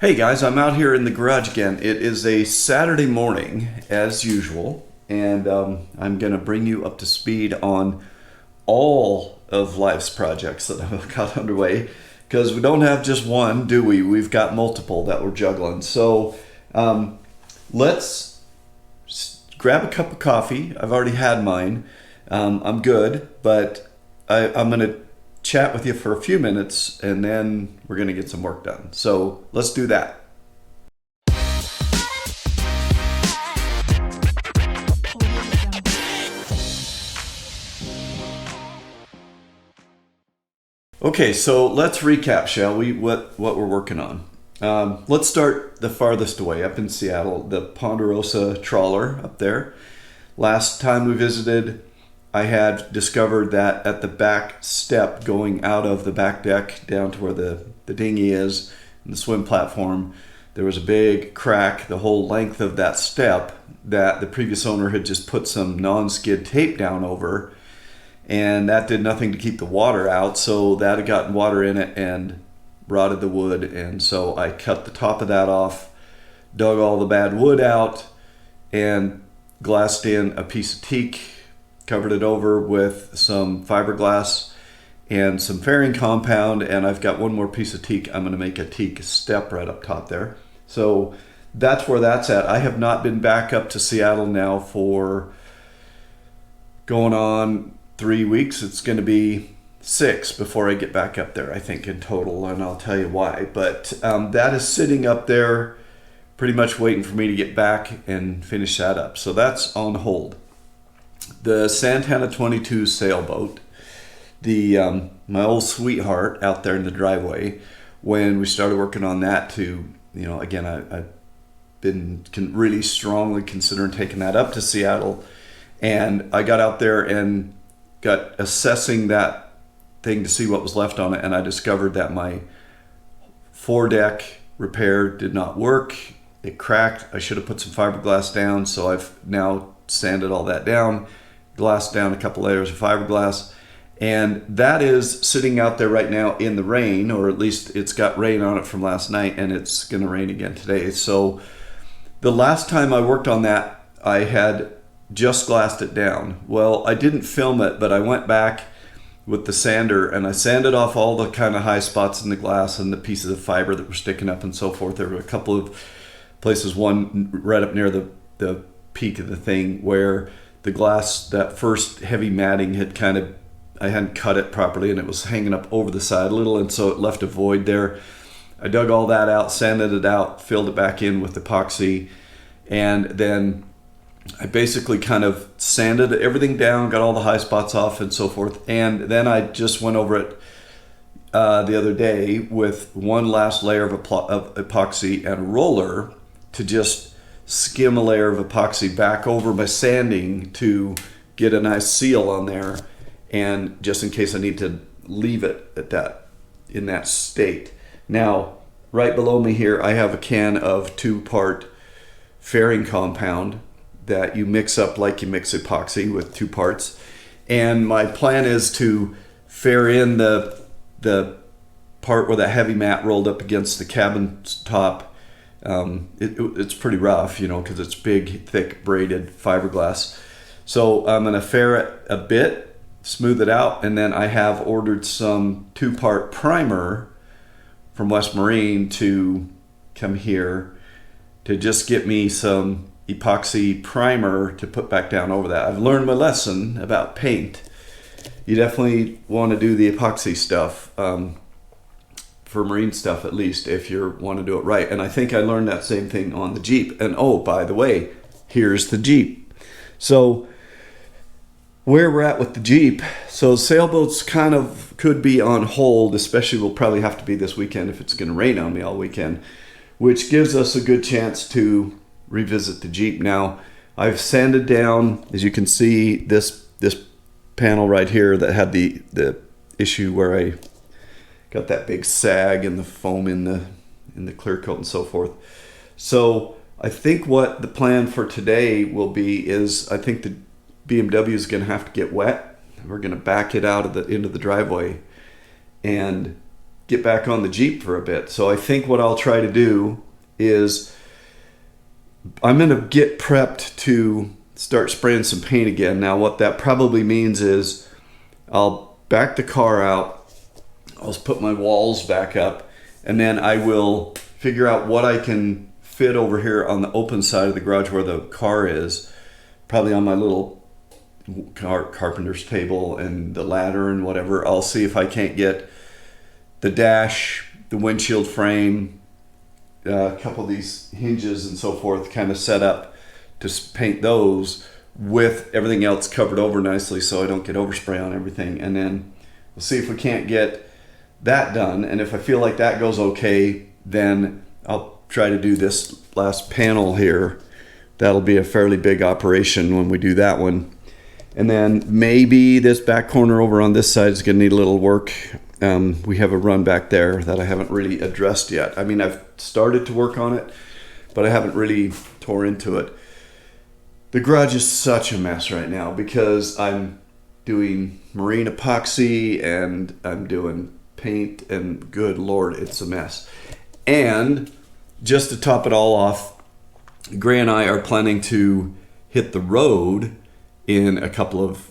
Hey guys, I'm out here in the garage again. It is a Saturday morning as usual, and I'm gonna bring you up to speed on all of life's projects that I've got underway, because we don't have just one, do we? We've got multiple that we're juggling. So let's grab a cup of coffee. I've already had mine. I'm good, but I'm gonna chat with you for a few minutes and then we're going to get some work done. So let's do that. Okay, so let's recap, shall we, what we're working on. Let's start the farthest away, up in Seattle, the Ponderosa trawler up there. Last time we visited, I had discovered that at the back step going out of the back deck down to where the dinghy is and the swim platform, there was a big crack the whole length of that step that the previous owner had just put some non-skid tape down over, and that did nothing to keep the water out, so that had gotten water in it and rotted the wood. And so I cut the top of that off, dug all the bad wood out, and glassed in a piece of teak, covered it over with some fiberglass and some fairing compound, and I've got one more piece of teak. I'm going to make a teak step right up top there. So that's where that's at. I have not been back up to Seattle now for going on 3 weeks. It's going to be 6 before I get back up there, I think, in total, and I'll tell you why. But that is sitting up there pretty much waiting for me to get back and finish that up. So that's on hold. The Santana 22 sailboat, my old sweetheart out there in the driveway, when we started working on that to, again, I've been really strongly considering taking that up to Seattle, and I got out there and got assessing that thing to see what was left on it, and I discovered that my foredeck repair did not work. It cracked. I should have put some fiberglass down, so I've now sanded all that down, glassed down a couple layers of fiberglass, and that is sitting out there right now in the rain, or at least it's got rain on it from last night, and it's going to rain again today. So the last time I worked on that, I had just glassed it down. Well, I didn't film it, but I went back with the sander and I sanded off all the kind of high spots in the glass and the pieces of fiber that were sticking up and so forth. There were a couple of places, one right up near the peak of the thing where the glass, that first heavy matting had I hadn't cut it properly and it was hanging up over the side a little, and so it left a void there. I dug all that out, sanded it out, filled it back in with epoxy, and then I basically kind of sanded everything down, got all the high spots off and so forth, and then I just went over it the other day with one last layer of epoxy and a roller to just skim a layer of epoxy back over by sanding to get a nice seal on there, and just in case I need to leave it in that state. Now, right below me here, I have a can of 2-part fairing compound that you mix up like you mix epoxy with 2 parts. And my plan is to fair in the part where the heavy mat rolled up against the cabin's top. It's pretty rough, because it's big, thick, braided fiberglass. So I'm going to fair it a bit, smooth it out, and then I have ordered some 2-part primer from West Marine to come here to just get me some epoxy primer to put back down over that. I've learned my lesson about paint. You definitely want to do the epoxy stuff, for marine stuff at least, if you want to do it right. And I think I learned that same thing on the Jeep. And oh, by the way, here's the Jeep. So where we're at with the Jeep, so sailboats kind of could be on hold, especially will probably have to be this weekend if it's going to rain on me all weekend, which gives us a good chance to revisit the Jeep. Now, I've sanded down, as you can see, this panel right here that had the issue where I got that big sag and the foam in the clear coat and so forth. So I think what the plan for today will be is, I think the BMW is going to have to get wet. We're going to back it out into the driveway and get back on the Jeep for a bit. So I think what I'll try to do is I'm going to get prepped to start spraying some paint again. Now what that probably means is I'll back the car out, I'll put my walls back up, and then I will figure out what I can fit over here on the open side of the garage where the car is, probably on my little carpenter's table and the ladder and whatever. I'll see if I can't get the dash, the windshield frame, a couple of these hinges and so forth kind of set up to paint those with everything else covered over nicely so I don't get overspray on everything. And then we'll see if we can't get that done. And if I feel like that goes okay, then I'll try to do this last panel here. That'll be a fairly big operation when we do that one. And then maybe this back corner over on this side is going to need a little work. We have a run back there that I haven't really addressed yet. I mean, I've started to work on it, but I haven't really tore into it. The garage is such a mess right now because I'm doing marine epoxy and I'm doing paint, and good Lord, it's a mess. And just to top it all off, Gray and I are planning to hit the road in a couple of,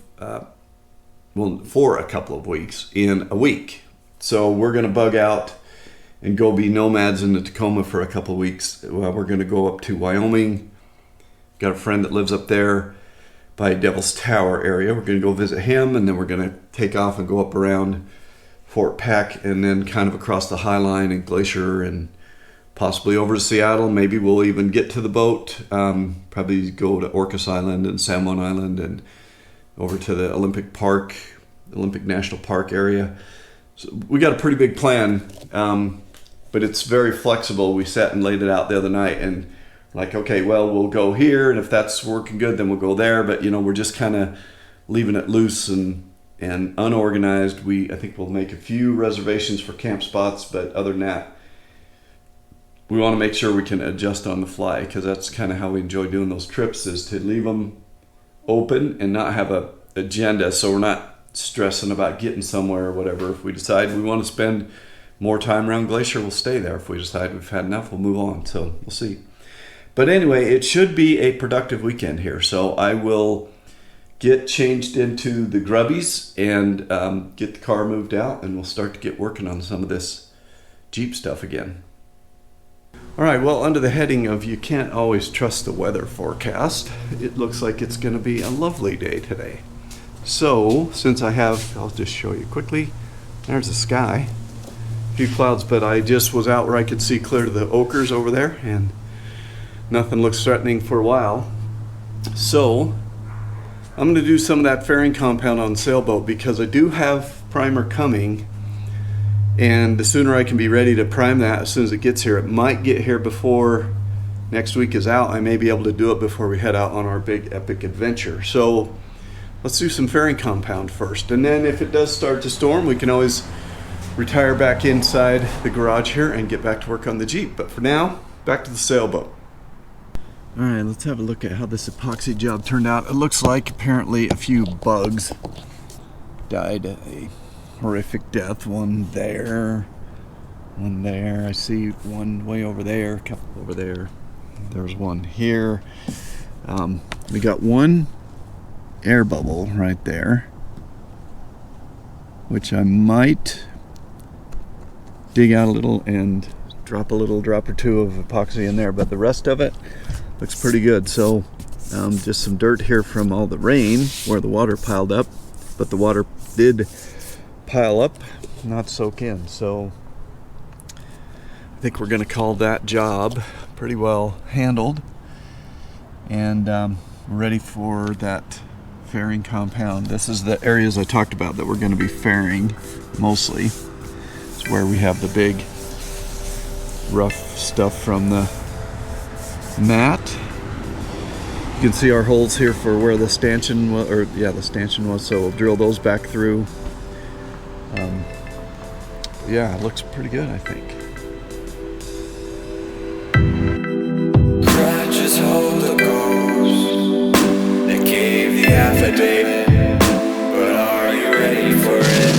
for a couple of weeks, in a week. So we're going to bug out and go be nomads in the Tacoma for a couple of weeks. We're going to go up to Wyoming. Got a friend that lives up there by Devil's Tower area. We're going to go visit him, and then we're going to take off and go up around Fort Peck and then kind of across the High Line and Glacier and possibly over to Seattle. Maybe we'll even get to the boat. Probably go to Orcas Island and San Juan Island and over to the Olympic National Park area. So we got a pretty big plan, but it's very flexible. We sat and laid it out the other night and like, okay, well, we'll go here, and if that's working good, then we'll go there. But, we're just kind of leaving it loose and unorganized. I think we'll make a few reservations for camp spots, but other than that, we want to make sure we can adjust on the fly, because that's kind of how we enjoy doing those trips, is to leave them open and not have a agenda, so we're not stressing about getting somewhere or whatever. If we decide we want to spend more time around Glacier, we'll stay there. If we decide we've had enough, we'll move on. So we'll see. But anyway, it should be a productive weekend here. So I will get changed into the grubbies and get the car moved out, and we'll start to get working on some of this Jeep stuff again. All right, well, under the heading of you can't always trust the weather forecast, it looks like it's going to be a lovely day today. So, since I'll just show you quickly. There's the sky. A few clouds, but I just was out where I could see clear to the Oakers over there, and nothing looks threatening for a while. So, I'm going to do some of that fairing compound on Sailboat because I do have primer coming. And the sooner I can be ready to prime that, as soon as it gets here, it might get here before next week is out. I may be able to do it before we head out on our big epic adventure. So let's do some fairing compound first. And then if it does start to storm, we can always retire back inside the garage here and get back to work on the Jeep. But for now, back to the Sailboat. All right, let's have a look at how this epoxy job turned out. It looks like apparently a few bugs died a horrific death. One there, I see one way over there, a couple over there, there's one here. We got one air bubble right there, which I might dig out a little and drop a little drop or two of epoxy in there, but the rest of it looks pretty good. So just some dirt here from all the rain where the water piled up, but the water did pile up, not soak in. So I think we're going to call that job pretty well handled, and ready for that fairing compound. This is the areas I talked about that we're going to be fairing mostly. It's where we have the big rough stuff from the mat. You can see our holes here for where the stanchion was, the stanchion was, so we'll drill those back through. Yeah, it looks pretty good, I think. Crutches hold the ghost. They gave the affidavit, but are you ready for it?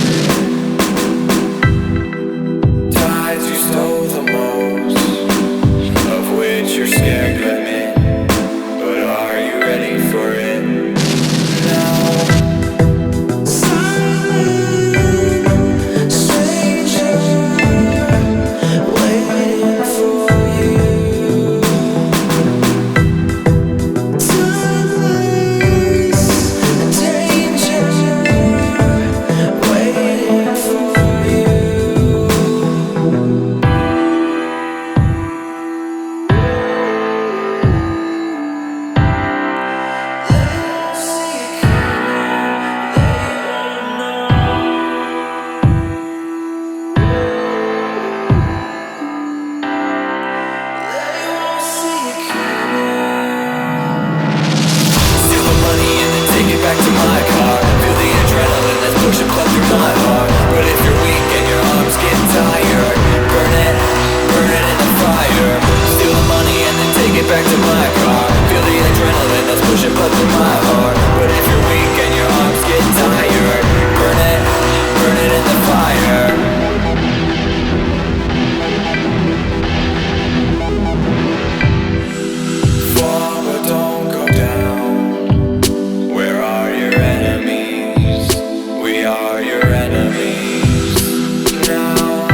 it back to my car. Feel the adrenaline that's pushing blood through my heart. But if you're weak and your arms get tired, burn it in the fire. Fall but don't go down. Where are your enemies? We are your enemies. Now,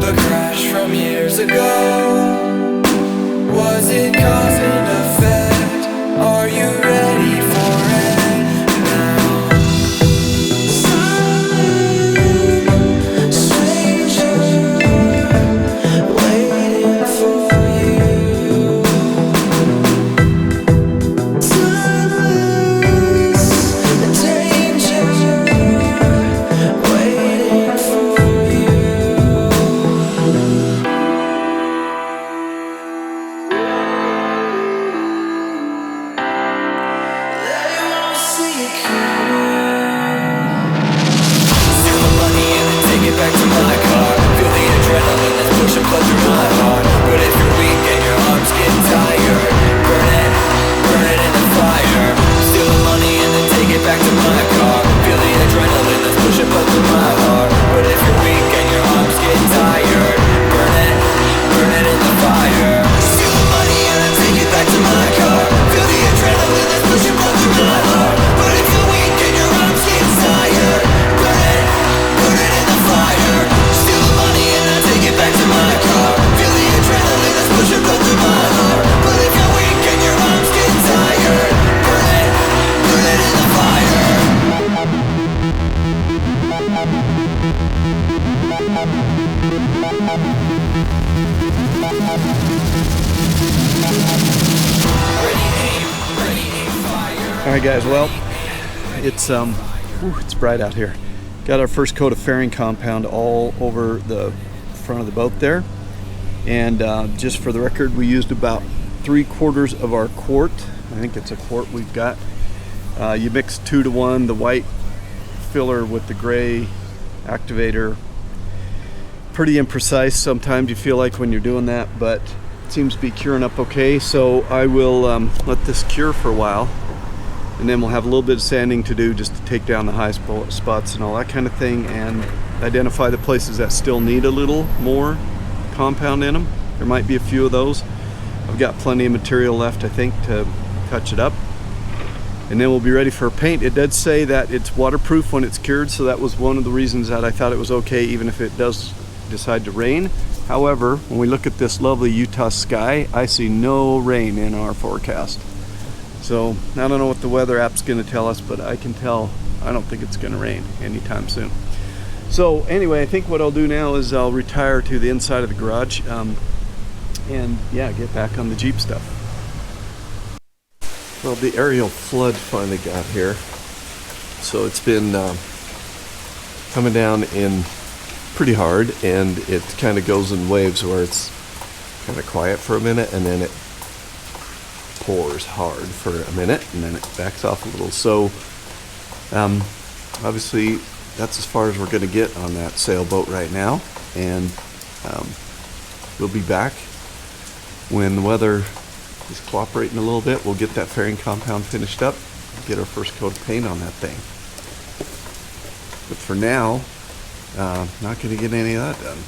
the crash from years ago, was it cause and effect? Are you ready for it now? Silent stranger waiting for you. Timeless danger waiting for you. They won't see it coming. Steal the money and then take it back to my car. Feel the adrenaline that's pushing blood through my heart. But if you're weak and your arms get tired, burn it in the fire. Steal the money and then take it back to my car. Feel the adrenaline that's pushing blood through my heart. But if you're weak and your arms get tired, burn it in the fire. Steal the money and then take it back to my car. Feel the adrenaline that's pushing blood through my heart. But if you're weak and your arms get tired, burn it in the fire. Steal the money and then take it back to my car. Feel the adrenaline that's pushing blood through my heart. But if you're weak and your arms get tired, burn it in the fire. All right, guys. Well, it's bright out here. Got our first coat of fairing compound all over the front of the boat there, and just for the record, we used about 3/4 of our quart. I think it's a quart we've got. You mix 2 to 1, the white filler with the gray activator. Pretty imprecise sometimes, you feel like, when you're doing that, but it seems to be curing up okay. So I will let this cure for a while, and then we'll have a little bit of sanding to do just to take down the high spots and all that kind of thing, and identify the places that still need a little more compound in them. There might be a few of those. I've got plenty of material left, I think, to touch it up, and then we'll be ready for paint. It did say that it's waterproof when it's cured, so that was one of the reasons that I thought it was okay even if it does decide to rain. However, when we look at this lovely Utah sky, I see no rain in our forecast. So I don't know what the weather app's going to tell us, but I can tell I don't think it's going to rain anytime soon. So anyway, I think what I'll do now is I'll retire to the inside of the garage, and yeah, get back on the Jeep stuff. Well, the aerial flood finally got here, so it's been coming down in pretty hard, and it kind of goes in waves where it's kind of quiet for a minute, and then it pours hard for a minute, and then it backs off a little. So obviously that's as far as we're going to get on that sailboat right now, and we'll be back when the weather is cooperating a little bit. We'll get that fairing compound finished up, get our first coat of paint on that thing. But for now, not going to get any of that done.